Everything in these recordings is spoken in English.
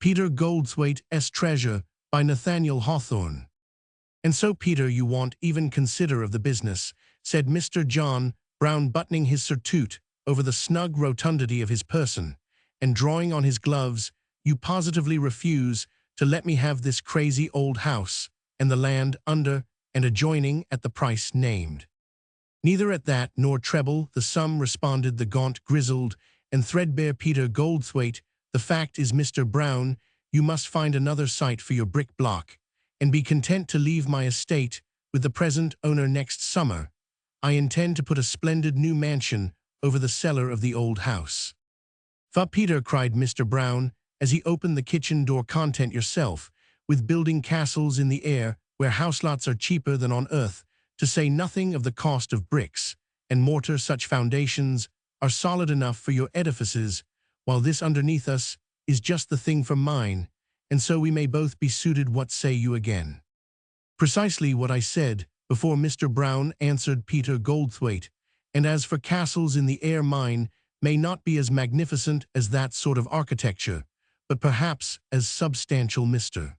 Peter Goldthwaite's Treasure by Nathaniel Hawthorne. "And so, Peter, you won't even consider of the business," said Mr. John Brown, buttoning his surtout over the snug rotundity of his person, and drawing on his gloves. "You positively refuse to let me have this crazy old house, and the land under and adjoining at the price named." "Neither at that nor treble the sum," responded the gaunt, grizzled, and threadbare Peter Goldthwaite. "The fact is, Mr. Brown, you must find another site for your brick block, and be content to leave my estate with the present owner next summer. I intend to put a splendid new mansion over the cellar of the old house." "Fa, Peter," cried Mr. Brown, as he opened the kitchen door, "content yourself with building castles in the air where house lots are cheaper than on earth, to say nothing of the cost of bricks and mortar. Such foundations are solid enough for your edifices, while this underneath us is just the thing for mine, and so we may both be suited. What say you again?" "Precisely what I said before, Mr. Brown," answered Peter Goldthwaite, "and as for castles in the air, mine may not be as magnificent as that sort of architecture, but perhaps as substantial, Mr.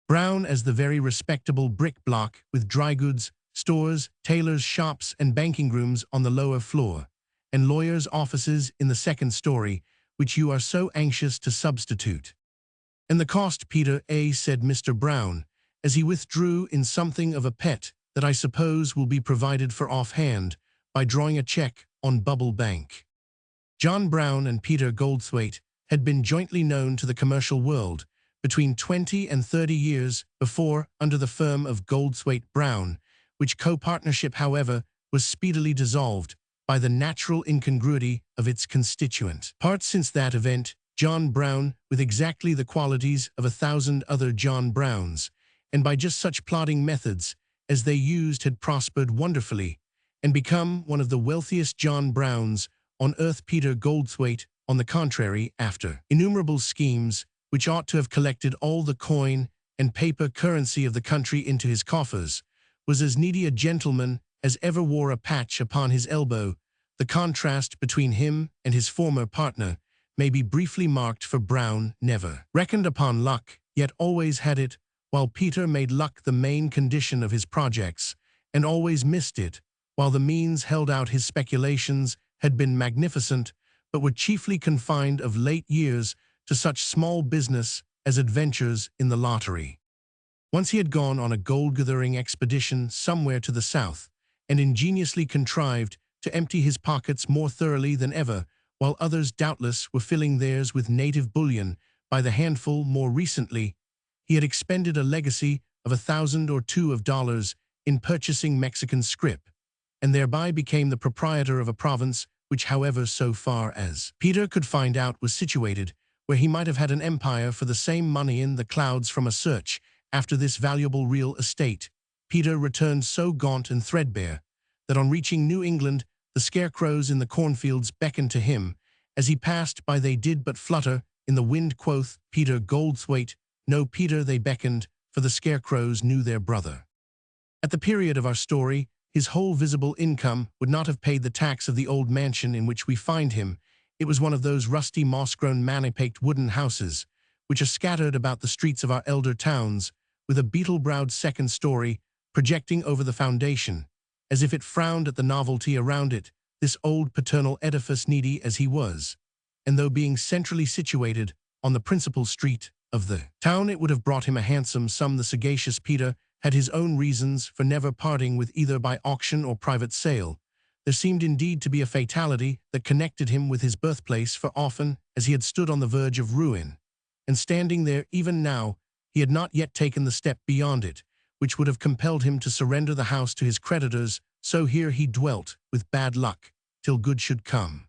Brown, as the very respectable brick block, with dry goods stores, tailors' shops, and banking rooms on the lower floor, and lawyers' offices in the second story, which you are so anxious to substitute." "And the cost, Peter, said Mr. Brown, as he withdrew in something of a pet, "that I suppose will be provided for offhand by drawing a check on Bubble Bank." John Brown and Peter Goldthwaite had been jointly known to the commercial world between 20 and 30 years before under the firm of Goldthwaite Brown, which co-partnership, however, was speedily dissolved by the natural incongruity of its constituent parts. Since that event, John Brown, with exactly the qualities of 1,000 other John Browns, and by just such plodding methods as they used, had prospered wonderfully and become one of the wealthiest John Browns on earth. Peter Goldthwaite, on the contrary, after innumerable schemes which ought to have collected all the coin and paper currency of the country into his coffers, was as needy a gentleman as ever wore a patch upon his elbow. The contrast between him and his former partner may be briefly marked, for Brown never reckoned upon luck, yet always had it, while Peter made luck the main condition of his projects, and always missed it, while the means held out. His speculations had been magnificent, but were chiefly confined of late years to such small business as adventures in the lottery. Once he had gone on a gold-gathering expedition somewhere to the south, and ingeniously contrived to empty his pockets more thoroughly than ever, while others doubtless were filling theirs with native bullion by the handful. More recently, he had expended a legacy of $1,000 or $2 of dollars in purchasing Mexican scrip, and thereby became the proprietor of a province which, however, so far as Peter could find out, was situated where he might have had an empire for the same money. In the clouds from a search after this valuable real estate, Peter returned so gaunt and threadbare that on reaching New England the scarecrows in the cornfields beckoned to him. As he passed by they did but flutter in the wind. Quoth Peter Goldthwaite, "No, Peter, they beckoned, for the scarecrows knew their brother." At the period of our story, his whole visible income would not have paid the tax of the old mansion in which we find him. It was one of those rusty, moss-grown, manipacked wooden houses which are scattered about the streets of our elder towns, with a beetle-browed second story projecting over the foundation, as if it frowned at the novelty around it. This old paternal edifice, needy as he was, and though being centrally situated on the principal street of the town, it would have brought him a handsome sum. The sagacious Peter had his own reasons for never parting with either by auction or private sale. There seemed indeed to be a fatality that connected him with his birthplace, for often as he had stood on the verge of ruin, and standing there even now, he had not yet taken the step beyond it, which would have compelled him to surrender the house to his creditors. So here he dwelt, with bad luck, till good should come.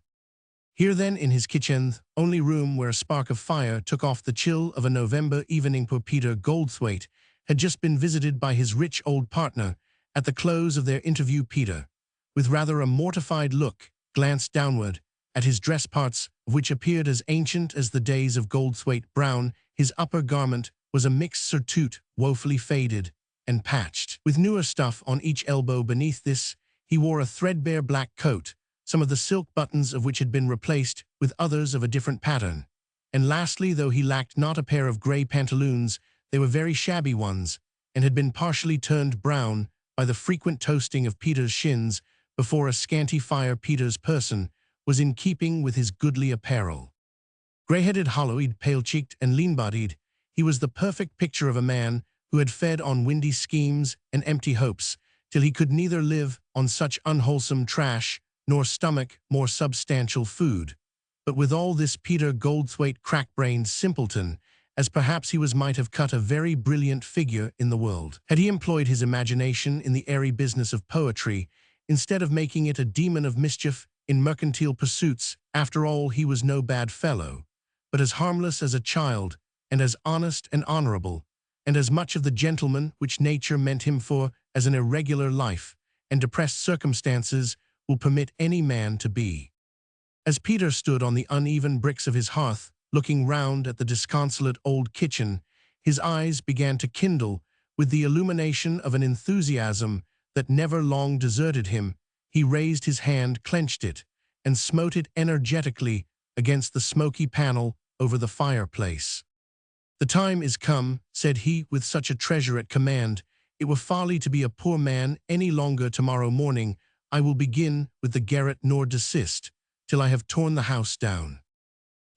Here then, in his kitchen, only room where a spark of fire took off the chill of a November evening. Poor Peter Goldthwaite had just been visited by his rich old partner. At the close of their interview, Peter, with rather a mortified look, glanced downward at his dress parts, which appeared as ancient as the days of Goldthwaite Brown. His upper garment was a mixed surtout, woefully faded and patched, with newer stuff on each elbow. Beneath this, he wore a threadbare black coat, some of the silk buttons of which had been replaced with others of a different pattern, And lastly, though he lacked not a pair of grey pantaloons, they were very shabby ones, and had been partially turned brown by the frequent toasting of Peter's shins before a scanty fire. Peter's person was in keeping with his goodly apparel. Grey-headed, hollow-eyed, pale-cheeked, and lean-bodied, he was the perfect picture of a man who had fed on windy schemes and empty hopes, till he could neither live on such unwholesome trash, nor stomach more substantial food. But with all this, Peter Goldthwaite, crack-brained simpleton, as perhaps he was, might have cut a very brilliant figure in the world, had he employed his imagination in the airy business of poetry, instead of making it a demon of mischief in mercantile pursuits. After all, he was no bad fellow, but as harmless as a child, and as honest and honorable, and as much of the gentleman which nature meant him for as an irregular life and depressed circumstances will permit any man to be. As Peter stood on the uneven bricks of his hearth, looking round at the disconsolate old kitchen, his eyes began to kindle with the illumination of an enthusiasm that never long deserted him. He raised his hand, clenched it, and smote it energetically against the smoky panel over the fireplace. "The time is come," said he, "with such a treasure at command. It were folly to be a poor man any longer. Tomorrow morning I will begin with the garret, nor desist till I have torn the house down."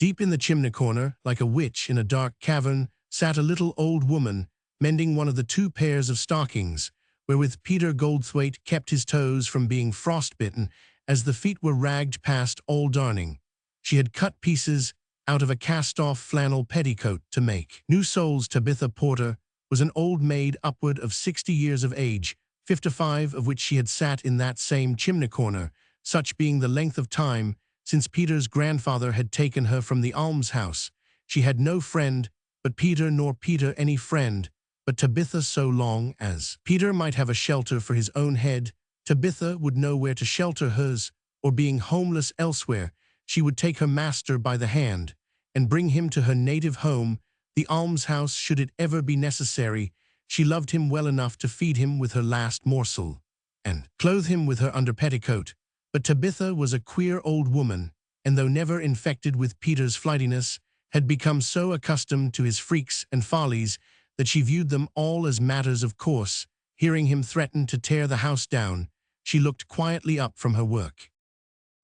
Deep in the chimney corner, like a witch in a dark cavern, sat a little old woman, mending one of the 2 pairs of stockings, wherewith Peter Goldthwaite kept his toes from being frostbitten, as the feet were ragged past all darning. She had cut pieces out of a cast-off flannel petticoat to make new soles. Tabitha Porter was an old maid upward of 60 years of age, 55 of which she had sat in that same chimney corner, such being the length of time since Peter's grandfather had taken her from the almshouse. She had no friend but Peter, nor Peter any friend but Tabitha. So long as Peter might have a shelter for his own head, Tabitha would know where to shelter hers, or being homeless elsewhere, she would take her master by the hand and bring him to her native home, the almshouse, should it ever be necessary. She loved him well enough to feed him with her last morsel and clothe him with her under petticoat. But Tabitha was a queer old woman, and though never infected with Peter's flightiness, had become so accustomed to his freaks and follies that she viewed them all as matters of course. Hearing him threaten to tear the house down, she looked quietly up from her work.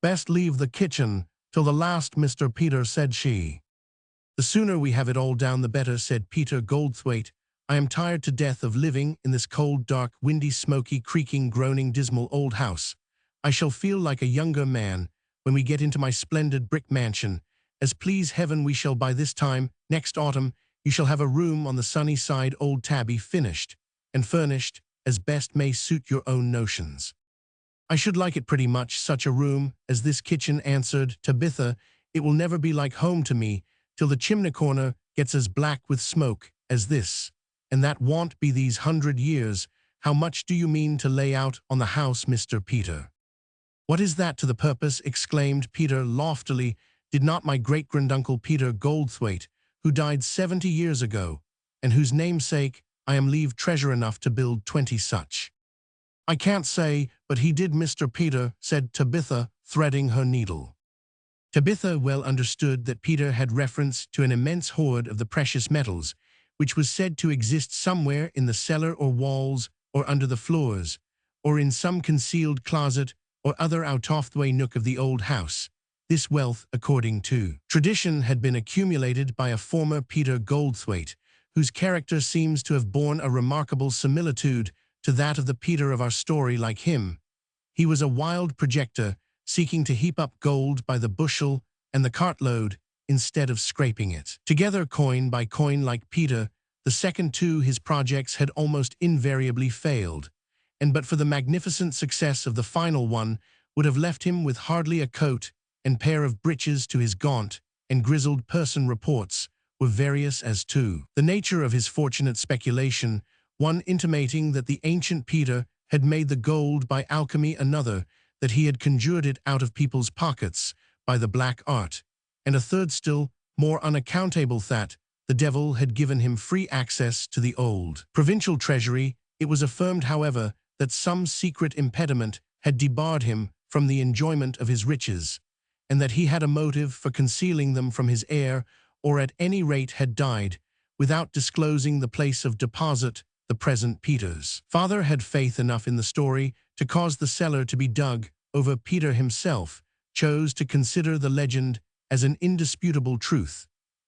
"Best leave the kitchen till the last, Mr. Peter," said she. "The sooner we have it all down the better," said Peter Goldthwaite. "I am tired to death of living in this cold, dark, windy, smoky, creaking, groaning, dismal old house. I shall feel like a younger man when we get into my splendid brick mansion. As please heaven we shall by this time next autumn. You shall have a room on the sunny side, old Tabby, finished and furnished as best may suit your own notions." "I should like it pretty much, such a room as this kitchen," answered Tabitha. "It will never be like home to me till the chimney corner gets as black with smoke as this, and that won't be these 100 years. How much do you mean to lay out on the house, Mr. Peter?" "What is that to the purpose?" exclaimed Peter loftily. "Did not my great-granduncle Peter Goldthwaite, who died 70 years ago, and whose namesake I am leave treasure enough to build 20 such?" "I can't say, but he did, Mr. Peter," said Tabitha, threading her needle. Tabitha well understood that Peter had reference to an immense hoard of the precious metals, which was said to exist somewhere in the cellar or walls or under the floors, or in some concealed closet or other out-of-the-way nook of the old house. This wealth, according to tradition, had been accumulated by a former Peter Goldthwaite, whose character seems to have borne a remarkable similitude to that of the Peter of our story. Like him, he was a wild projector, seeking to heap up gold by the bushel and the cartload instead of scraping it together coin by coin. Like Peter, the second to his projects had almost invariably failed, and but for the magnificent success of the final one, would have left him with hardly a coat and pair of breeches to his gaunt and grizzled person. Reports were various as to the nature of his fortunate speculation, one intimating that the ancient Peter had made the gold by alchemy, another that he had conjured it out of people's pockets by the black art, and a third still more unaccountable that the devil had given him free access to the old provincial treasury. It was affirmed, however, that some secret impediment had debarred him from the enjoyment of his riches, and that he had a motive for concealing them from his heir or at any rate had died, without disclosing the place of deposit, the present Peter's. Father had faith enough in the story to cause the cellar to be dug over. Peter himself chose to consider the legend as an indisputable truth,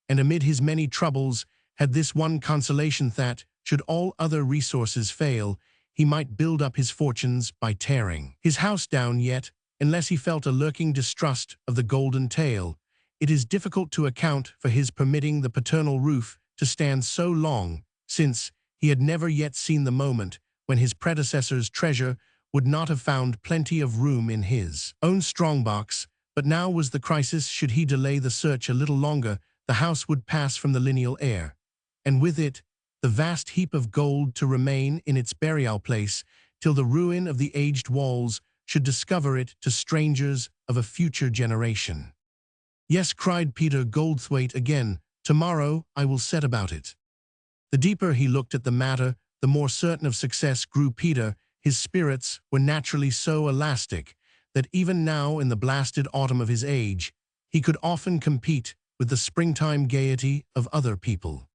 and amid his many troubles had this one consolation that, should all other resources fail, he might build up his fortunes by tearing his house down. Yet, unless he felt a lurking distrust of the golden tale, it is difficult to account for his permitting the paternal roof to stand so long, since he had never yet seen the moment when his predecessor's treasure would not have found plenty of room in his own strongbox. But now was the crisis. Should he delay the search a little longer, the house would pass from the lineal heir, and with it the vast heap of gold to remain in its burial place till the ruin of the aged walls should discover it to strangers of a future generation. "Yes," cried Peter Goldthwaite again, "tomorrow I will set about it." The deeper he looked at the matter, the more certain of success grew Peter. His spirits were naturally so elastic that even now, in the blasted autumn of his age, he could often compete with the springtime gaiety of other people.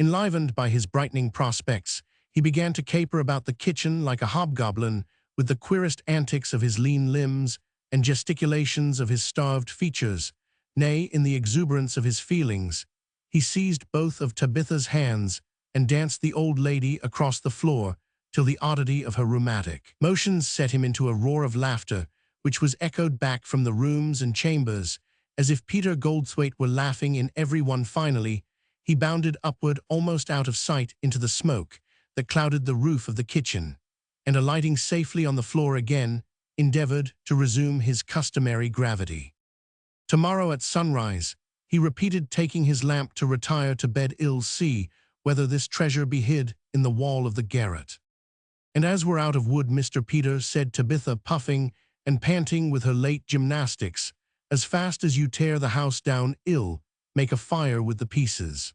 Enlivened by his brightening prospects, he began to caper about the kitchen like a hobgoblin, with the queerest antics of his lean limbs and gesticulations of his starved features. Nay, in the exuberance of his feelings, he seized both of Tabitha's hands and danced the old lady across the floor till the oddity of her rheumatic motions set him into a roar of laughter, which was echoed back from the rooms and chambers, as if Peter Goldthwaite were laughing in every one. Finally, he bounded upward almost out of sight into the smoke that clouded the roof of the kitchen, and alighting safely on the floor again, endeavored to resume his customary gravity. "Tomorrow at sunrise," he repeated, taking his lamp to retire to bed. "I'll see whether this treasure be hid in the wall of the garret." "And as we're out of wood, Mr. Peter," said Tabitha, puffing and panting with her late gymnastics, "as fast as you tear the house down, I'll make a fire with the pieces."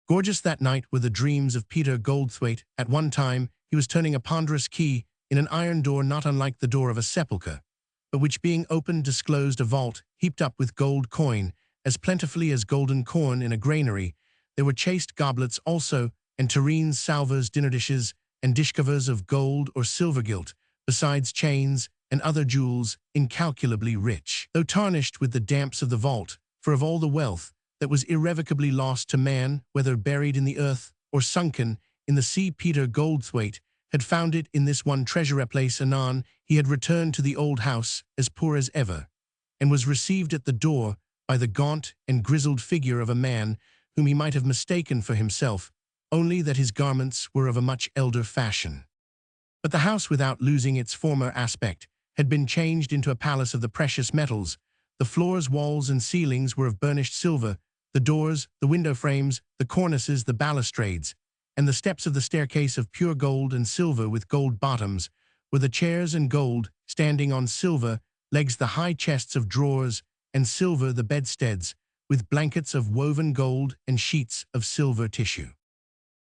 Gorgeous that night were the dreams of Peter Goldthwaite. At one time he was turning a ponderous key in an iron door not unlike the door of a sepulchre, but which, being opened, disclosed a vault heaped up with gold coin as plentifully as golden corn in a granary. There were chased goblets also, and tureens, salvers, dinner dishes, and dish covers of gold or silver gilt, besides chains and other jewels incalculably rich, though tarnished with the damps of the vault. For of all the wealth that was irrevocably lost to man, whether buried in the earth or sunken in the sea, Peter Goldthwaite had found it in this one treasure place. Anon he had returned to the old house as poor as ever, and was received at the door by the gaunt and grizzled figure of a man whom he might have mistaken for himself, only that his garments were of a much elder fashion. But the house, without losing its former aspect, had been changed into a palace of the precious metals. The floors, walls, and ceilings were of burnished silver, the doors, the window frames, the cornices, the balustrades, and the steps of the staircase of pure gold and silver with gold bottoms, were the chairs, and gold, standing on silver legs, the high chests of drawers, and silver the bedsteads, with blankets of woven gold and sheets of silver tissue.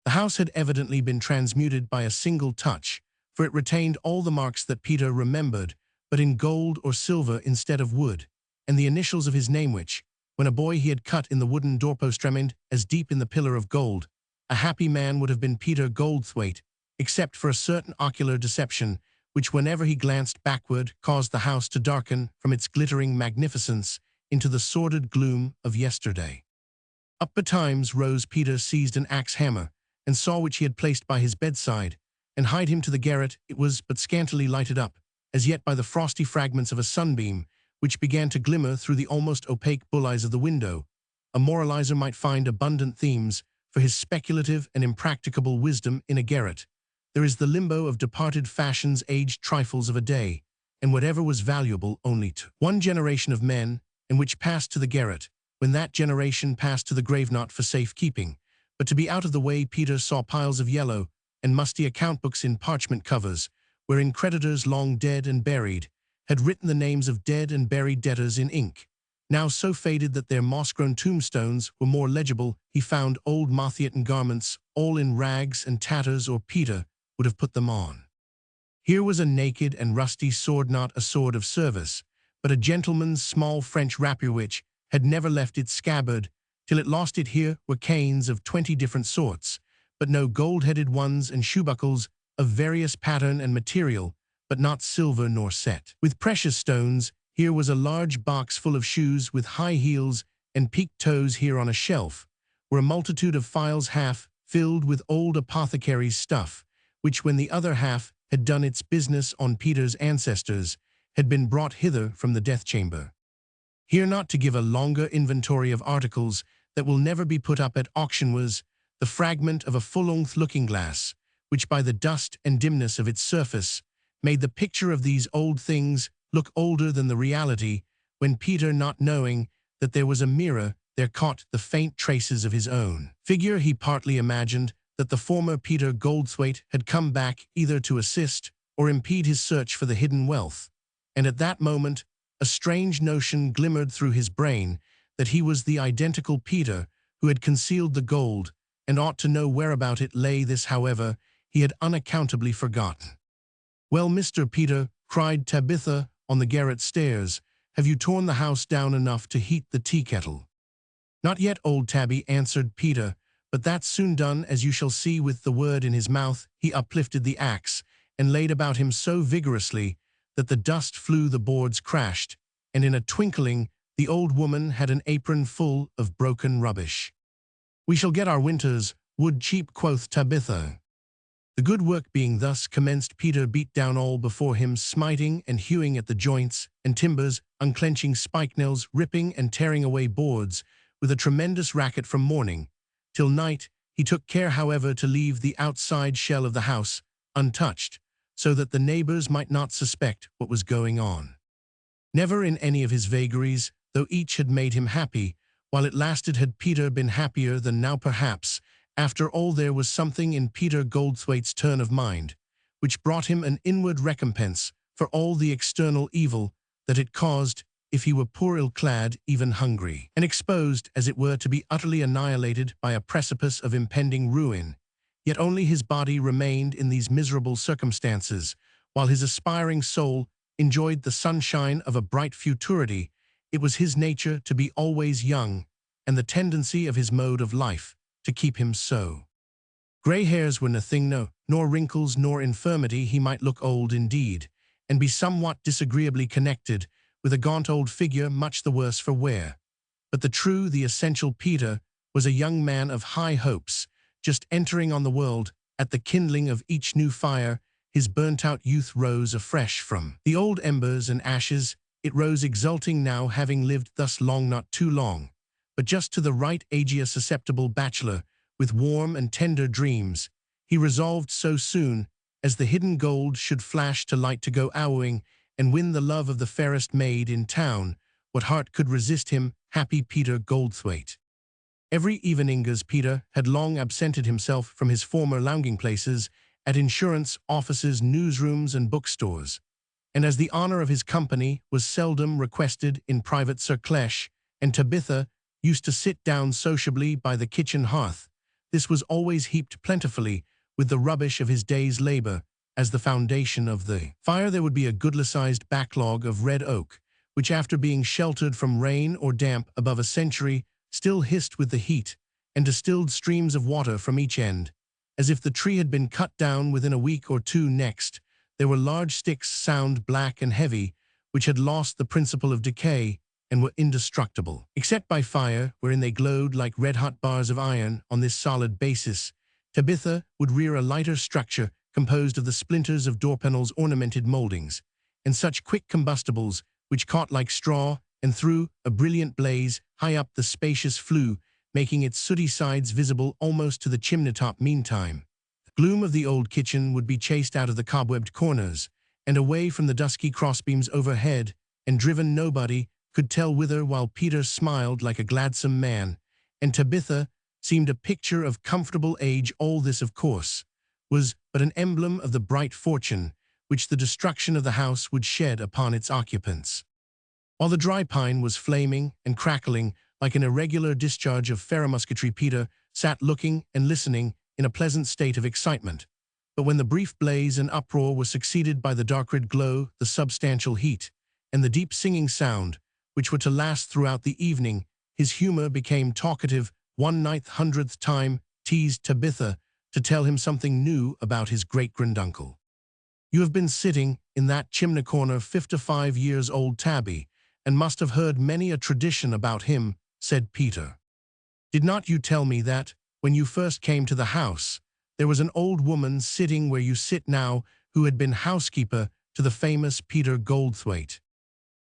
The house had evidently been transmuted by a single touch, for it retained all the marks that Peter remembered, but in gold or silver instead of wood, and the initials of his name which, when a boy, he had cut in the wooden doorpost, remained as deep in the pillar of gold. A happy man would have been Peter Goldthwaite, except for a certain ocular deception, which, whenever he glanced backward, caused the house to darken from its glittering magnificence into the sordid gloom of yesterday. Up betimes rose Peter, seized an axe-hammer, and saw which he had placed by his bedside, and hied him to the garret. It was but scantily lighted up, as yet, by the frosty fragments of a sunbeam, which began to glimmer through the almost opaque bulleyes of the window. A moralizer might find abundant themes for his speculative and impracticable wisdom in a garret. There is the limbo of departed fashions, aged trifles of a day, and whatever was valuable only to one generation of men, and which passed to the garret, when that generation passed to the grave, not for safekeeping, but to be out of the way. Peter saw piles of yellow and musty account books in parchment covers, wherein creditors long dead and buried had written the names of dead and buried debtors in ink, now so faded that their moss-grown tombstones were more legible. He found old moth-eaten garments, all in rags and tatters, or Peter would have put them on. Here was a naked and rusty sword, not a sword of service, but a gentleman's small French rapier which had never left its scabbard. till at last it here were canes of 20 different sorts, but no gold-headed ones, and shoebuckles of various pattern and material, but not silver nor set. With precious stones, here was a large box full of shoes with high heels and peaked toes. Here on a shelf were a multitude of phials half filled with old apothecary's stuff, which when the other half had done its business on Peter's ancestors, had been brought hither from the death chamber. Here, not to give a longer inventory of articles that will never be put up at auction, was the fragment of a full-length looking-glass, which by the dust and dimness of its surface made the picture of these old things look older than the reality, when Peter, not knowing that there was a mirror, there caught the faint traces of his own figure. He partly imagined that the former Peter Goldthwaite had come back either to assist or impede his search for the hidden wealth, and at that moment a strange notion glimmered through his brain that he was the identical Peter who had concealed the gold, and ought to know whereabout it lay. This, however, he had unaccountably forgotten. "Well, Mr. Peter," cried Tabitha on the garret stairs, "have you torn the house down enough to heat the tea kettle?" "Not yet, old Tabby," answered Peter, "but that's soon done, as you shall see." With the word in his mouth, he uplifted the axe and laid about him so vigorously that the dust flew, the boards crashed, and in a twinkling the old woman had an apron full of broken rubbish. "We shall get our winter's wood cheap," quoth Tabitha. The good work being thus commenced, Peter beat down all before him, smiting and hewing at the joints and timbers, unclenching spike-nails, ripping and tearing away boards, with a tremendous racket from morning till night. He took care, however, to leave the outside shell of the house untouched, so that the neighbors might not suspect what was going on. Never in any of his vagaries, though each had made him happy, while it lasted, had Peter been happier than now. Perhaps, after all, there was something in Peter Goldthwaite's turn of mind, which brought him an inward recompense for all the external evil that it caused, if he were poor, ill-clad, even hungry, and exposed, as it were, to be utterly annihilated by a precipice of impending ruin. Yet only his body remained in these miserable circumstances, while his aspiring soul enjoyed the sunshine of a bright futurity. It was his nature to be always young, and the tendency of his mode of life to keep him so. Grey hairs were nothing, no, nor wrinkles, nor infirmity. He might look old indeed, and be somewhat disagreeably connected with a gaunt old figure, much the worse for wear. But the essential Peter was a young man of high hopes, just entering on the world. At the kindling of each new fire, his burnt-out youth rose afresh from the old embers and ashes. It rose exulting now, having lived thus long, not too long, but just to the right age. A susceptible bachelor, with warm and tender dreams, he resolved, so soon as the hidden gold should flash to light, to go wooing and win the love of the fairest maid in town. What heart could resist him, happy Peter Goldthwaite? Every evening, as Peter had long absented himself from his former lounging places at insurance offices, newsrooms, and bookstores, and as the honor of his company was seldom requested in private circles, and Tabitha used to sit down sociably by the kitchen hearth, this was always heaped plentifully with the rubbish of his day's labor. As the foundation of the fire, there would be a goodly-sized backlog of red oak, which, after being sheltered from rain or damp above a century, still hissed with the heat, and distilled streams of water from each end, as if the tree had been cut down within a week or two. Next, there were large sticks, sound, black, and heavy, which had lost the principle of decay, and were indestructible, except by fire, wherein they glowed like red-hot bars of iron. On this solid basis, Tabitha would rear a lighter structure, composed of the splinters of door panels, ornamented moldings, and such quick combustibles, which caught like straw and threw a brilliant blaze high up the spacious flue, making its sooty sides visible almost to the chimney-top. Meantime, the gloom of the old kitchen would be chased out of the cobwebbed corners, and away from the dusky crossbeams overhead, and driven nobody could tell whither, while Peter smiled like a gladsome man, and Tabitha seemed a picture of comfortable age. All this, of course, was but an emblem of the bright fortune which the destruction of the house would shed upon its occupants. While the dry pine was flaming and crackling like an irregular discharge of ferromusketry, Peter sat looking and listening in a pleasant state of excitement. But when the brief blaze and uproar were succeeded by the dark red glow, the substantial heat, and the deep singing sound, which were to last throughout the evening, his humor became talkative, 1/900th time teased Tabitha to tell him something new about his great-granduncle. "You have been sitting in that chimney corner 55 years old, Tabby, and must have heard many a tradition about him," said Peter. "Did not you tell me that, when you first came to the house, there was an old woman sitting where you sit now who had been housekeeper to the famous Peter Goldthwaite?"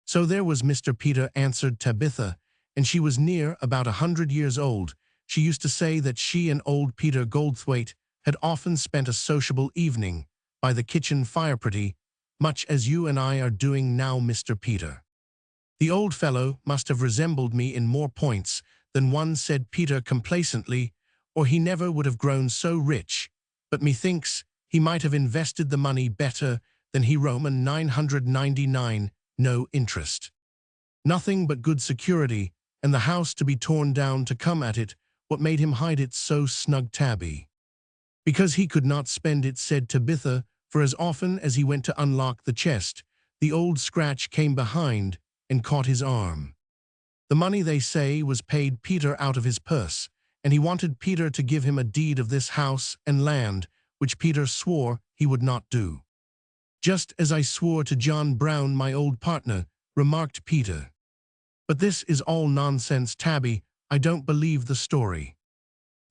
"So there was, Mr. Peter," answered Tabitha, "and she was near about 100 years old. She used to say that she and old Peter Goldthwaite had often spent a sociable evening by the kitchen fire, pretty much as you and I are doing now, Mr. Peter." "The old fellow must have resembled me in more points than one," said Peter complacently, "or he never would have grown so rich, but methinks he might have invested the money better than he Roman 999, no interest. Nothing but good security, and the house to be torn down to come at it. What made him hide it so snug, Tabby?" "Because he could not spend it," said Tabitha, "for as often as he went to unlock the chest, the old scratch came behind and caught his arm. The money, they say, was paid Peter out of his purse, and he wanted Peter to give him a deed of this house and land, which Peter swore he would not do." "Just as I swore to John Brown, my old partner," remarked Peter. "But this is all nonsense, Tabby. I don't believe the story."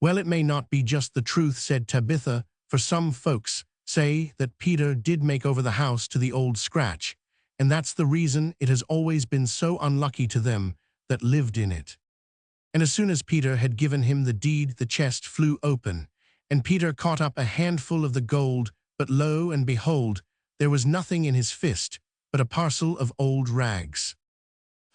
"Well, it may not be just the truth," said Tabitha, "for some folks say that Peter did make over the house to the old scratch, and that's the reason it has always been so unlucky to them that lived in it. And as soon as Peter had given him the deed, the chest flew open, and Peter caught up a handful of the gold, but lo and behold, there was nothing in his fist but a parcel of old rags."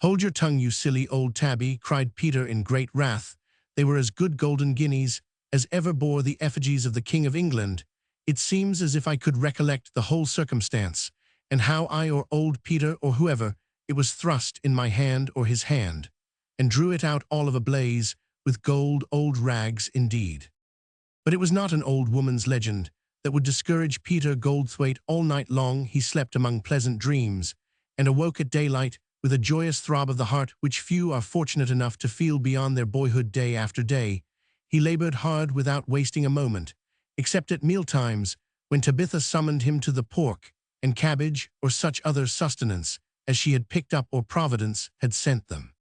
"Hold your tongue, you silly old Tabby," cried Peter in great wrath. "They were as good golden guineas as ever bore the effigies of the King of England. It seems as if I could recollect the whole circumstance, and how I or old Peter or whoever it was thrust in my hand or his hand, and drew it out all of a blaze with gold, old rags indeed." But it was not an old woman's legend that would discourage Peter Goldthwaite. All night long he slept among pleasant dreams, and awoke at daylight with a joyous throb of the heart which few are fortunate enough to feel beyond their boyhood. Day after day he labored hard without wasting a moment, except at mealtimes, when Tabitha summoned him to the pork and cabbage or such other sustenance as she had picked up or Providence had sent them.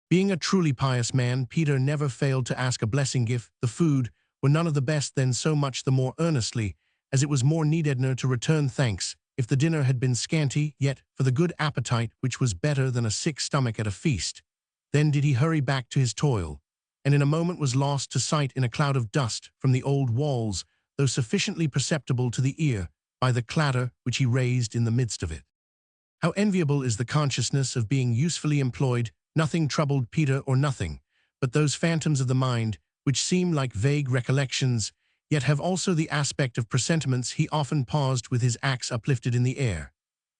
Being a truly pious man, Peter never failed to ask a blessing if the food were none of the best, then so much the more earnestly, as it was more neededner to return thanks if the dinner had been scanty, yet for the good appetite which was better than a sick stomach at a feast. Then did he hurry back to his toil, and in a moment was lost to sight in a cloud of dust from the old walls, though sufficiently perceptible to the ear by the clatter which he raised in the midst of it. How enviable is the consciousness of being usefully employed! Nothing troubled Peter, or nothing but those phantoms of the mind which seem like vague recollections, yet have also the aspect of presentiments. He often paused with his axe uplifted in the air,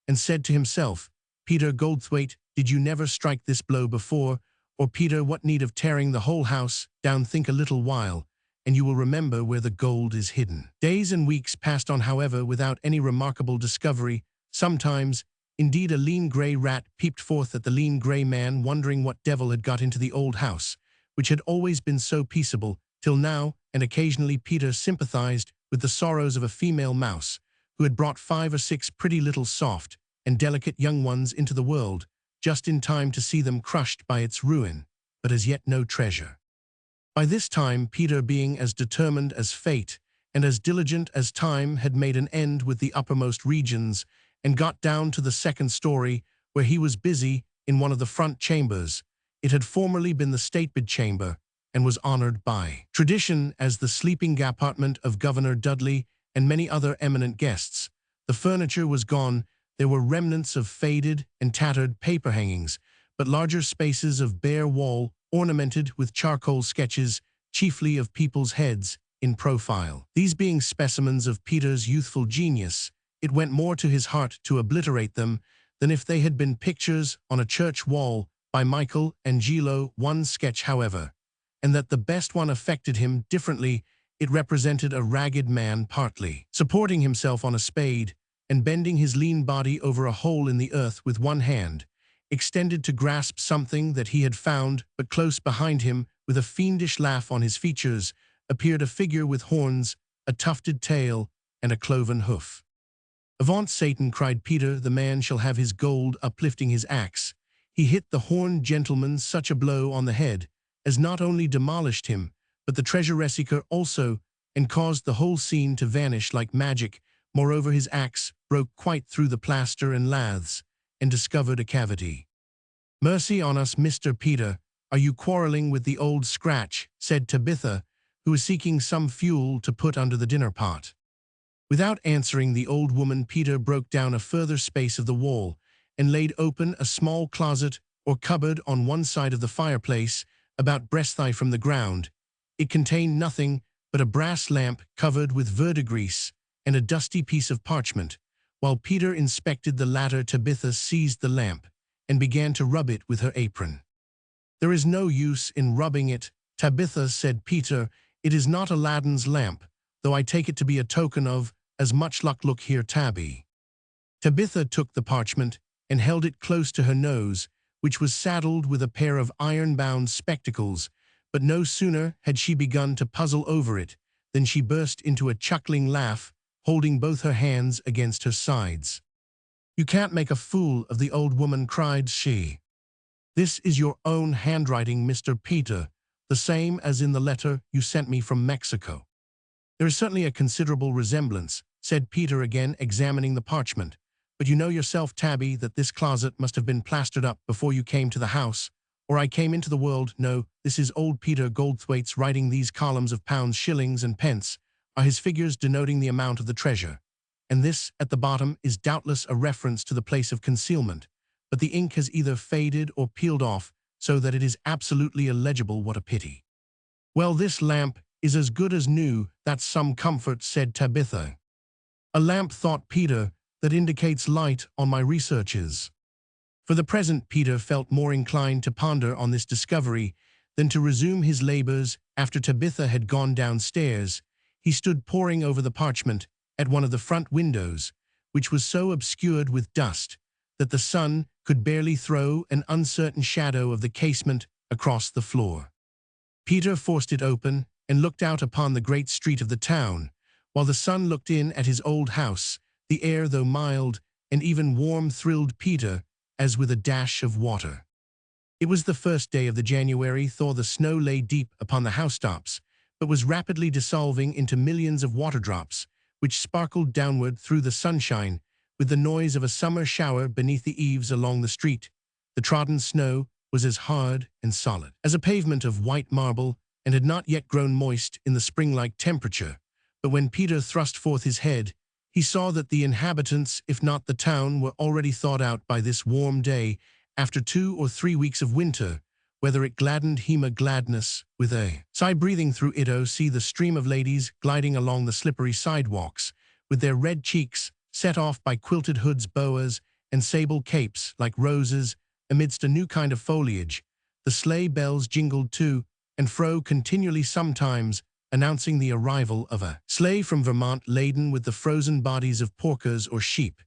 and said to himself, "Peter Goldthwaite, did you never strike this blow before? Or Peter, what need of tearing the whole house down? Think a little while, and you will remember where the gold is hidden." Days and weeks passed on, however, without any remarkable discovery. Sometimes, indeed, a lean grey rat peeped forth at the lean grey man, wondering what devil had got into the old house, which had always been so peaceable till now, and occasionally Peter sympathized with the sorrows of a female mouse, who had brought 5 or 6 pretty little soft and delicate young ones into the world, just in time to see them crushed by its ruin, but as yet no treasure. By this time, Peter, being as determined as fate and as diligent as time, had made an end with the uppermost regions, and got down to the 2nd story, where he was busy in one of the front chambers. It had formerly been the state bedchamber, and was honored by tradition as the sleeping apartment of Governor Dudley and many other eminent guests. The furniture was gone. There were remnants of faded and tattered paper hangings, but larger spaces of bare wall ornamented with charcoal sketches, chiefly of people's heads, in profile. These being specimens of Peter's youthful genius, it went more to his heart to obliterate them than if they had been pictures on a church wall by Michelangelo. One sketch, however, and that the best one, affected him differently. It represented a ragged man partly supporting himself on a spade and bending his lean body over a hole in the earth with one hand, extended to grasp something that he had found, but close behind him, with a fiendish laugh on his features, appeared a figure with horns, a tufted tail, and a cloven hoof. "Avaunt, Satan," cried Peter, "the man shall have his gold," uplifting his axe. He hit the horned gentleman such a blow on the head, as not only demolished him, but the treasure seeker also, and caused the whole scene to vanish like magic. Moreover, his axe broke quite through the plaster and laths, and discovered a cavity. "Mercy on us, Mr. Peter, are you quarreling with the old scratch?" said Tabitha, who was seeking some fuel to put under the dinner pot. Without answering the old woman, Peter broke down a further space of the wall, and laid open a small closet or cupboard on one side of the fireplace, about breast-thigh from the ground. It contained nothing but a brass lamp covered with verdigris and a dusty piece of parchment. While Peter inspected the latter, Tabitha seized the lamp and began to rub it with her apron. "There is no use in rubbing it, Tabitha," said Peter. "It is not Aladdin's lamp, though I take it to be a token of as much luck. Look here, Tabby." Tabitha took the parchment and held it close to her nose, which was saddled with a pair of iron-bound spectacles, but no sooner had she begun to puzzle over it than she burst into a chuckling laugh, holding both her hands against her sides. "You can't make a fool of the old woman," cried she. "This is your own handwriting, Mr. Peter, the same as in the letter you sent me from Mexico." "There is certainly a considerable resemblance," said Peter, again examining the parchment. "But you know yourself, Tabby, that this closet must have been plastered up before you came to the house, or I came into the world. No, this is old Peter Goldthwaite's writing. These columns of pounds, shillings, and pence are his figures denoting the amount of the treasure. And this, at the bottom, is doubtless a reference to the place of concealment, but the ink has either faded or peeled off, so that it is absolutely illegible. What a pity." "Well, this lamp is as good as new. That's some comfort," said Tabitha. "A lamp," thought Peter, "that indicates light on my researches." For the present, Peter felt more inclined to ponder on this discovery than to resume his labors. After Tabitha had gone downstairs, he stood poring over the parchment at one of the front windows, which was so obscured with dust that the sun could barely throw an uncertain shadow of the casement across the floor. Peter forced it open and looked out upon the great street of the town, while the sun looked in at his old house. The air, though mild and even warm, thrilled Peter as with a dash of water. It was the first day of the January, thaw. The snow lay deep upon the housetops, but was rapidly dissolving into millions of water drops, which sparkled downward through the sunshine with the noise of a summer shower beneath the eaves along the street. The trodden snow was as hard and solid as a pavement of white marble, and had not yet grown moist in the spring-like temperature. But when Peter thrust forth his head, he saw that the inhabitants, if not the town, were already thawed out by this warm day, after 2 or 3 weeks of winter, whether it gladdened him a gladness with a sigh breathing through it. Oh, see the stream of ladies gliding along the slippery sidewalks, with their red cheeks set off by quilted hoods, boas, and sable capes like roses amidst a new kind of foliage. The sleigh bells jingled to and fro continually, sometimes announcing the arrival of a sleigh from Vermont laden with the frozen bodies of porkers or sheep,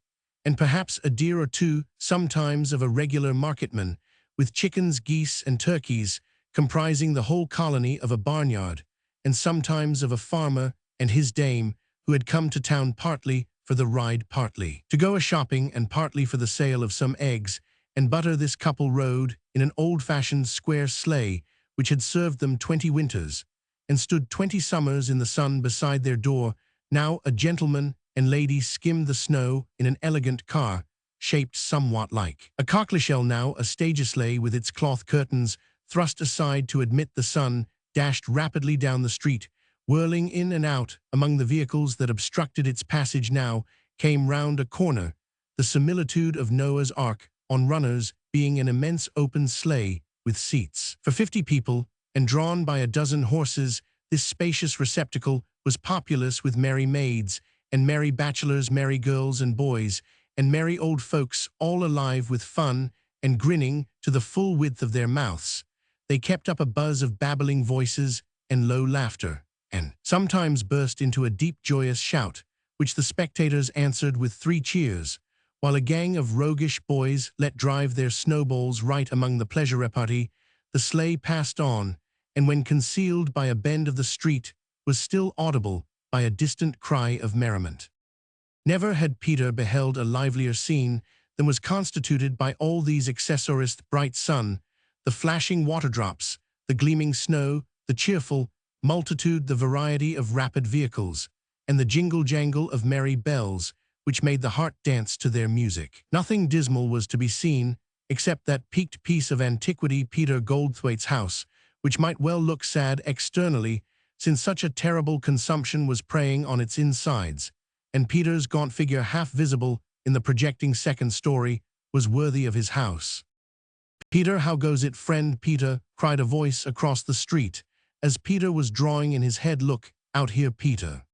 and perhaps a deer or two, sometimes of a regular marketman, with chickens, geese, and turkeys, comprising the whole colony of a barnyard, and sometimes of a farmer and his dame, who had come to town partly for the ride, partly to go a-shopping, and partly for the sale of some eggs and butter. This couple rode in an old-fashioned square sleigh, which had served them 20 winters, and stood 20 summers in the sun beside their door. Now a gentleman and lady skimmed the snow in an elegant car, shaped somewhat like a cockle-shell. Now a stage-sleigh with its cloth curtains thrust aside to admit the sun dashed rapidly down the street, whirling in and out among the vehicles that obstructed its passage. Now came round a corner the similitude of Noah's Ark on runners, being an immense open sleigh with seats for 50 people, and drawn by a dozen horses. This spacious receptacle was populous with merry maids and merry bachelors, merry girls and boys, and merry old folks, all alive with fun and grinning to the full width of their mouths. They kept up a buzz of babbling voices and low laughter, and sometimes burst into a deep joyous shout, which the spectators answered with 3 cheers, While a gang of roguish boys let drive their snowballs right among the pleasure repartee, the sleigh passed on, and when concealed by a bend of the street, was still audible by a distant cry of merriment. Never had Peter beheld a livelier scene than was constituted by all these accessories: the bright sun, the flashing waterdrops, the gleaming snow, the cheerful multitude, the variety of rapid vehicles, and the jingle-jangle of merry bells, which made the heart dance to their music. Nothing dismal was to be seen, except that peaked piece of antiquity, Peter Goldthwaite's house, which might well look sad externally, since such a terrible consumption was preying on its insides, and Peter's gaunt figure, half visible in the projecting second story, was worthy of his house. "Peter, how goes it, friend Peter?" cried a voice across the street, as Peter was drawing in his head. "Look out here, Peter."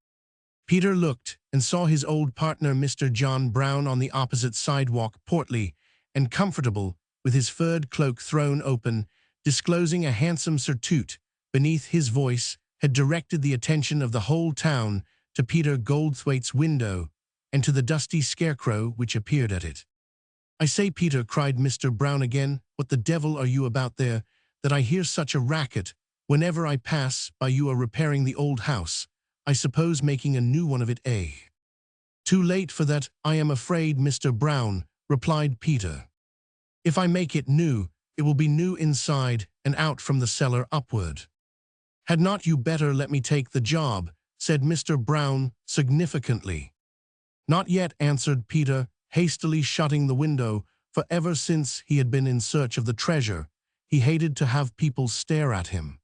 Peter looked and saw his old partner, Mr. John Brown, on the opposite sidewalk, portly and comfortable, with his furred cloak thrown open, disclosing a handsome surtout. Beneath, his voice had directed the attention of the whole town to Peter Goldthwaite's window and to the dusty scarecrow which appeared at it. "I say, Peter," cried Mr. Brown again, "what the devil are you about there, that I hear such a racket? Whenever I pass by you are repairing the old house. I suppose making a new one of it, eh?" "Too late for that, I am afraid, Mr. Brown," replied Peter. "If I make it new, it will be new inside and out from the cellar upward." "Had not you better let me take the job?" said Mr. Brown significantly. "Not yet," answered Peter, hastily shutting the window, for ever since he had been in search of the treasure, he hated to have people stare at him.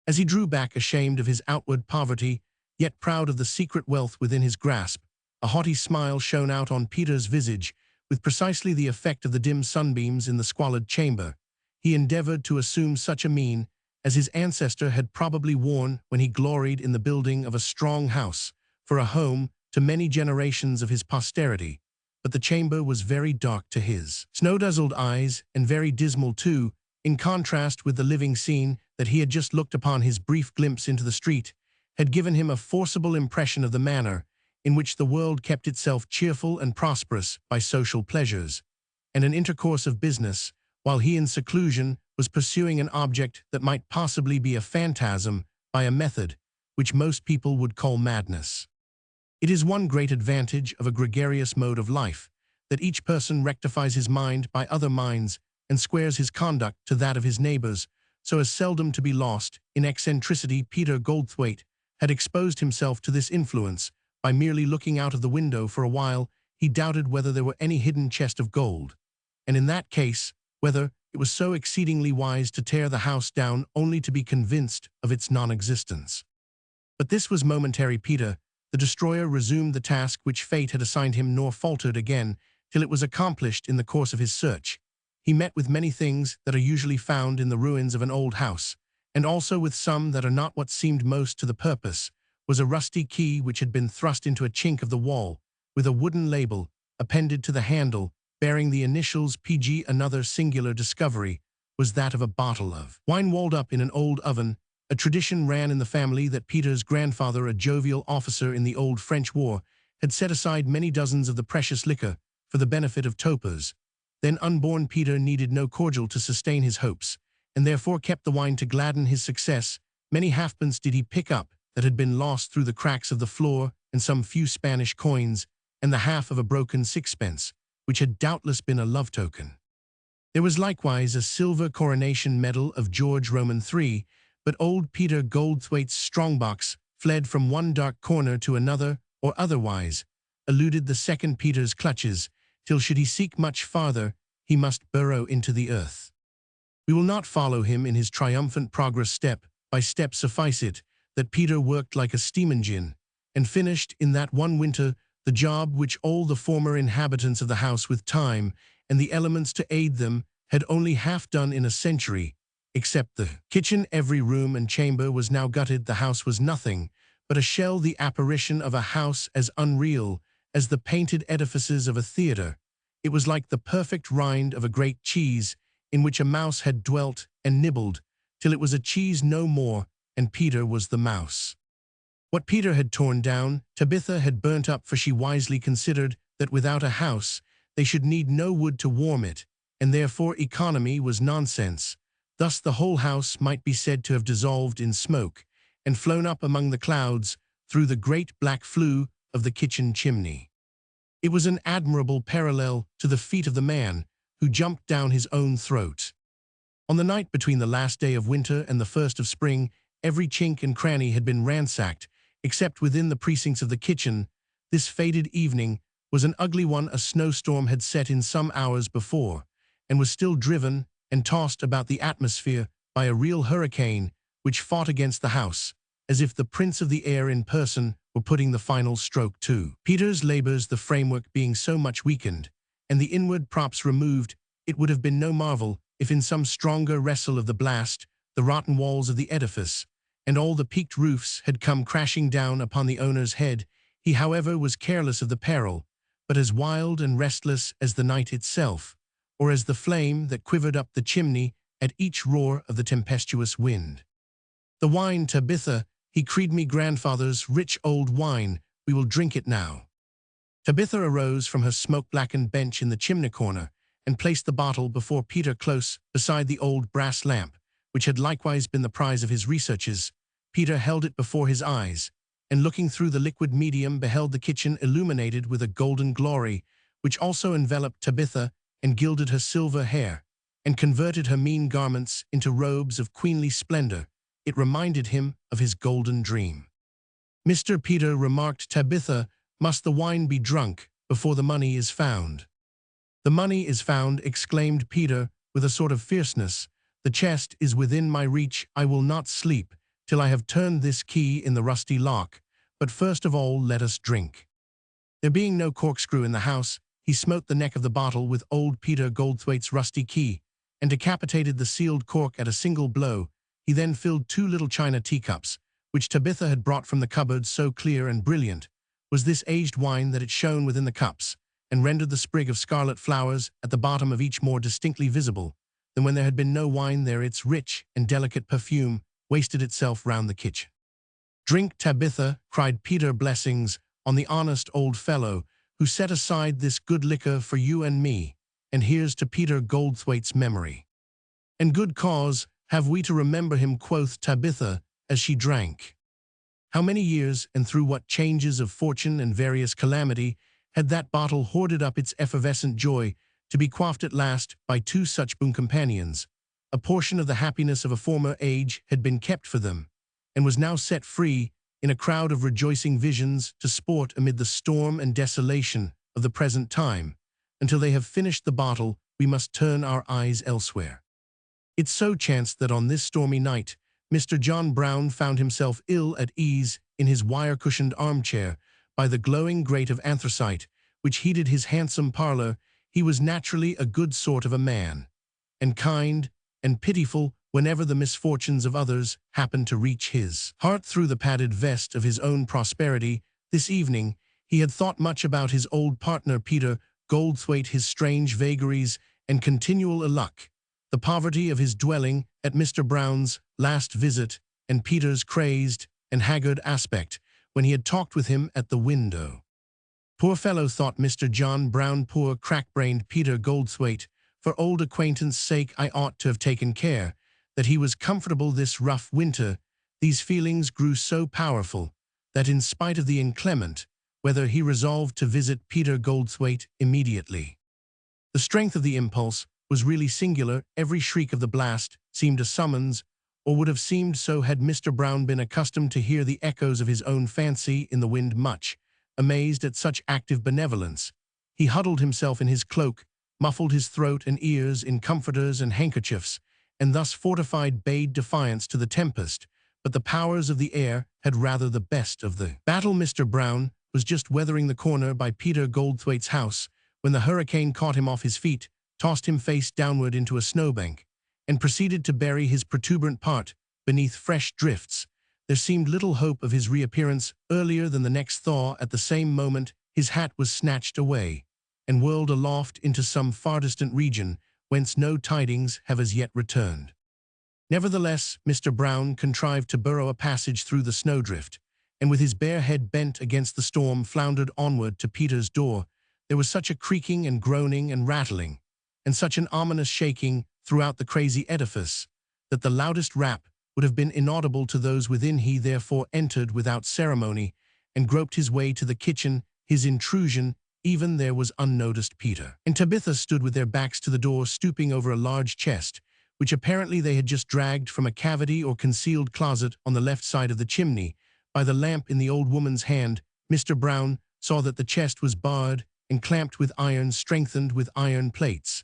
As he drew back, ashamed of his outward poverty, yet proud of the secret wealth within his grasp, a haughty smile shone out on Peter's visage, with precisely the effect of the dim sunbeams in the squalid chamber. He endeavored to assume such a mien as his ancestor had probably worn when he gloried in the building of a strong house for a home to many generations of his posterity, but the chamber was very dark to his snow-dazzled eyes, and very dismal too, in contrast with the living scene that he had just looked upon. His brief glimpse into the street had given him a forcible impression of the manner in which the world kept itself cheerful and prosperous by social pleasures and an intercourse of business, while he in seclusion was pursuing an object that might possibly be a phantasm by a method which most people would call madness. It is one great advantage of a gregarious mode of life that each person rectifies his mind by other minds and squares his conduct to that of his neighbors, so as seldom to be lost in eccentricity. Peter Goldthwaite had exposed himself to this influence by merely looking out of the window. For a while he doubted whether there were any hidden chest of gold, and in that case, whether it was so exceedingly wise to tear the house down only to be convinced of its non-existence. But this was momentary. Peter, the destroyer, resumed the task which fate had assigned him, nor faltered again till it was accomplished. In the course of his search, he met with many things that are usually found in the ruins of an old house, and also with some that are not. What seemed most to the purpose was a rusty key which had been thrust into a chink of the wall, with a wooden label appended to the handle bearing the initials PG. Another singular discovery was that of a bottle of wine walled up in an old oven. A tradition ran in the family that Peter's grandfather, a jovial officer in the old French War, had set aside many dozens of the precious liquor for the benefit of topers. Then unborn Peter needed no cordial to sustain his hopes, and therefore kept the wine to gladden his success. Many halfpence did he pick up that had been lost through the cracks of the floor, and some few Spanish coins, and the half of a broken sixpence, which had doubtless been a love token. There was likewise a silver coronation medal of George Roman III, but old Peter Goldthwaite's strongbox fled from one dark corner to another, or otherwise eluded the second Peter's clutches, till should he seek much farther, he must burrow into the earth. We will not follow him in his triumphant progress step by step. Suffice it that Peter worked like a steam engine, and finished in that one winter the job which all the former inhabitants of the house, with time and the elements to aid them, had only half done in a century. Except the kitchen, every room and chamber was now gutted. The house was nothing but a shell, the apparition of a house as unreal as the painted edifices of a theater. It was like the perfect rind of a great cheese, in which a mouse had dwelt and nibbled till it was a cheese no more, and Peter was the mouse. What Peter had torn down, Tabitha had burnt up, for she wisely considered that without a house they should need no wood to warm it, and therefore economy was nonsense. Thus the whole house might be said to have dissolved in smoke, and flown up among the clouds through the great black flue of the kitchen chimney. It was an admirable parallel to the feat of the man who jumped down his own throat. On the night between the last day of winter and the first of spring, every chink and cranny had been ransacked, except within the precincts of the kitchen. This fated evening was an ugly one. A snowstorm had set in some hours before, and was still driven and tossed about the atmosphere by a real hurricane which fought against the house, as if the prince of the air in person were putting the final stroke to Peter's labors. The framework being so much weakened, and the inward props removed, it would have been no marvel if in some stronger wrestle of the blast, the rotten walls of the edifice, and all the peaked roofs had come crashing down upon the owner's head. He, however, was careless of the peril, but as wild and restless as the night itself, or as the flame that quivered up the chimney at each roar of the tempestuous wind. The wine, Tabitha, he cried, me grandfather's rich old wine, we will drink it now. Tabitha arose from her smoke-blackened bench in the chimney corner, and placed the bottle before Peter close beside the old brass lamp, which had likewise been the prize of his researches. Peter held it before his eyes, and looking through the liquid medium beheld the kitchen illuminated with a golden glory, which also enveloped Tabitha and gilded her silver hair, and converted her mean garments into robes of queenly splendor. It reminded him of his golden dream. Mr. Peter remarked, Tabitha, must the wine be drunk before the money is found? The money is found, exclaimed Peter with a sort of fierceness. The chest is within my reach. I will not sleep till I have turned this key in the rusty lock. But first of all let us drink. There being no corkscrew in the house, he smote the neck of the bottle with old Peter Goldthwaite's rusty key, and decapitated the sealed cork at a single blow. He then filled 2 little china teacups, which Tabitha had brought from the cupboard. So clear and brilliant was this aged wine that it shone within the cups, and rendered the sprig of scarlet flowers at the bottom of each more distinctly visible than when there had been no wine there. Its rich and delicate perfume wasted itself round the kitchen. Drink, Tabitha, cried Peter, blessings on the honest old fellow who set aside this good liquor for you and me, and here's to Peter Goldthwaite's memory. And good cause have we to remember him, quoth Tabitha, as she drank. How many years, and through what changes of fortune and various calamity, had that bottle hoarded up its effervescent joy, to be quaffed at last by 2 such boon companions. A portion of the happiness of a former age had been kept for them, and was now set free in a crowd of rejoicing visions to sport amid the storm and desolation of the present time. Until they have finished the bottle, we must turn our eyes elsewhere. It so chanced that on this stormy night, Mr. John Brown found himself ill at ease in his wire-cushioned armchair by the glowing grate of anthracite, which heated his handsome parlor. He was naturally a good sort of a man, and kind and pitiful whenever the misfortunes of others happened to reach his heart through the padded vest of his own prosperity. This evening he had thought much about his old partner Peter Goldthwaite, his strange vagaries and continual ill-luck, the poverty of his dwelling at Mr. Brown's last visit, and Peter's crazed and haggard aspect when he had talked with him at the window. Poor fellow, thought Mr. John Brown, poor crack-brained Peter Goldthwaite. For old acquaintance' sake I ought to have taken care that he was comfortable this rough winter. These feelings grew so powerful that in spite of the inclement weather he resolved to visit Peter Goldthwaite immediately. The strength of the impulse was really singular. Every shriek of the blast seemed a summons, or would have seemed so had Mr. Brown been accustomed to hear the echoes of his own fancy in the wind. Much amazed at such active benevolence, he huddled himself in his cloak, muffled his throat and ears in comforters and handkerchiefs, and thus fortified bade defiance to the tempest. But the powers of the air had rather the best of the battle. Mr. Brown was just weathering the corner by Peter Goldthwaite's house when the hurricane caught him off his feet, tossed him face downward into a snowbank, and proceeded to bury his protuberant part beneath fresh drifts. There seemed little hope of his reappearance earlier than the next thaw. At the same moment his hat was snatched away, and whirled aloft into some far distant region, whence no tidings have as yet returned. Nevertheless, Mr. Brown contrived to burrow a passage through the snowdrift, and with his bare head bent against the storm floundered onward to Peter's door. There was such a creaking and groaning and rattling, and such an ominous shaking throughout the crazy edifice, that the loudest rap would have been inaudible to those within. He therefore entered without ceremony, and groped his way to the kitchen. His intrusion even there was unnoticed. Peter and Tabitha stood with their backs to the door, stooping over a large chest, which apparently they had just dragged from a cavity or concealed closet on the left side of the chimney. By the lamp in the old woman's hand, Mr. Brown saw that the chest was barred and clamped with iron, strengthened with iron plates,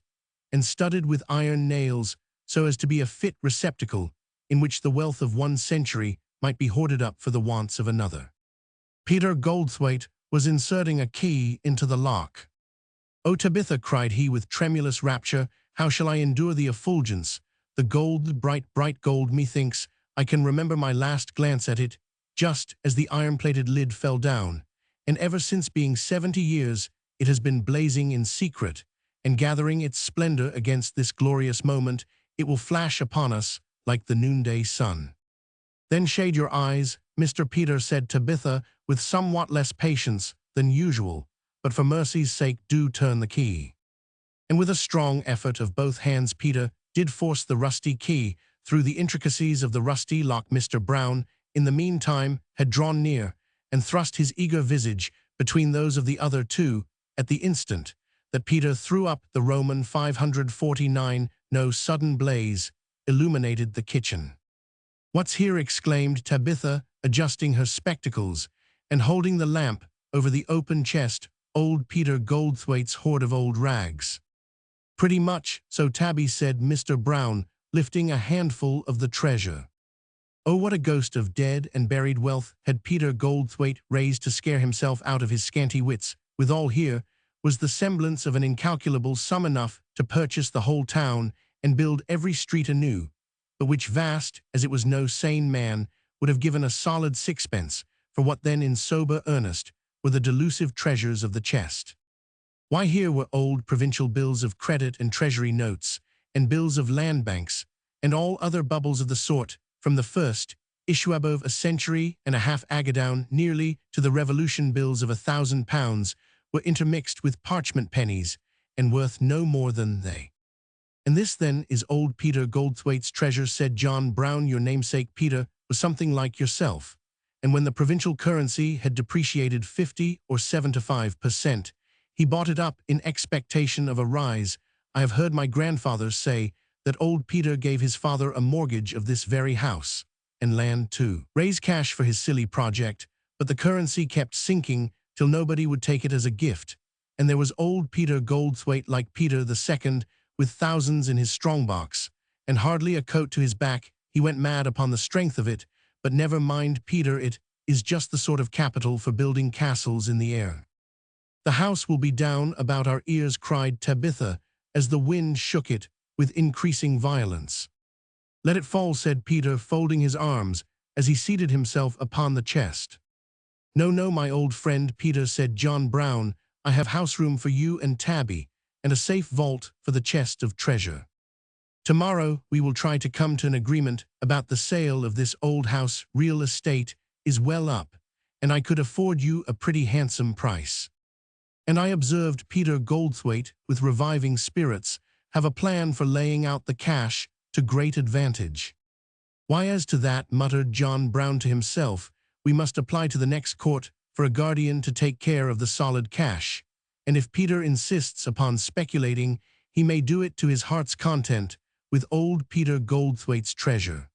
and studded with iron nails, so as to be a fit receptacle in which the wealth of one century might be hoarded up for the wants of another. Peter Goldthwaite was inserting a key into the lock. "Oh, Tabitha," cried he with tremulous rapture, "how shall I endure the effulgence? The gold, the bright, bright gold, methinks I can remember my last glance at it, just as the iron-plated lid fell down, and ever since, being 70 years, it has been blazing in secret, and gathering its splendor against this glorious moment. It will flash upon us like the noonday sun." "Then shade your eyes, Mr. Peter," said Tabitha, with somewhat less patience than usual, "but for mercy's sake do turn the key." And with a strong effort of both hands, Peter did force the rusty key through the intricacies of the rusty lock. Mr. Brown, in the meantime, had drawn near, and thrust his eager visage between those of the other two. At the instant that Peter threw up the Roman 549, no sudden blaze illuminated the kitchen. "What's here?" exclaimed Tabitha, adjusting her spectacles and holding the lamp over the open chest. "Old Peter Goldthwaite's hoard of old rags." "Pretty much so, Tabby," said Mr. Brown, lifting a handful of the treasure. Oh, what a ghost of dead and buried wealth had Peter Goldthwaite raised to scare himself out of his scanty wits. Withal, here was the semblance of an incalculable sum, enough to purchase the whole town and build every street anew, but which, vast as it was, no sane man would have given a solid sixpence for. What then, in sober earnest, were the delusive treasures of the chest? Why, here were old provincial bills of credit and treasury notes, and bills of land banks, and all other bubbles of the sort, from the first issue above a century and a half agodown nearly to the Revolution bills of £1,000, were intermixed with parchment pennies, and worth no more than they. "And this, then, is old Peter Goldthwaite's treasure," said John Brown. "Your namesake, Peter, was something like yourself, and when the provincial currency had depreciated 50 or 75%, he bought it up in expectation of a rise. I have heard my grandfather say that old Peter gave his father a mortgage of this very house, and land to raise cash for his silly project, but the currency kept sinking till nobody would take it as a gift, and there was old Peter Goldthwaite, like Peter II, with thousands in his strongbox, and hardly a coat to his back. He went mad upon the strength of it. But never mind, Peter, it is just the sort of capital for building castles in the air." "The house will be down about our ears," cried Tabitha, as the wind shook it with increasing violence. "Let it fall," said Peter, folding his arms as he seated himself upon the chest. "No, no, my old friend Peter," said John Brown, "I have house room for you and Tabby, and a safe vault for the chest of treasure. Tomorrow we will try to come to an agreement about the sale of this old house. Real estate is well up, and I could afford you a pretty handsome price." "And I," observed Peter Goldthwaite with reviving spirits, "have a plan for laying out the cash to great advantage." "Why, as to that," muttered John Brown to himself, "we must apply to the next court for a guardian to take care of the solid cash, and if Peter insists upon speculating, he may do it to his heart's content with old Peter Goldthwaite's treasure."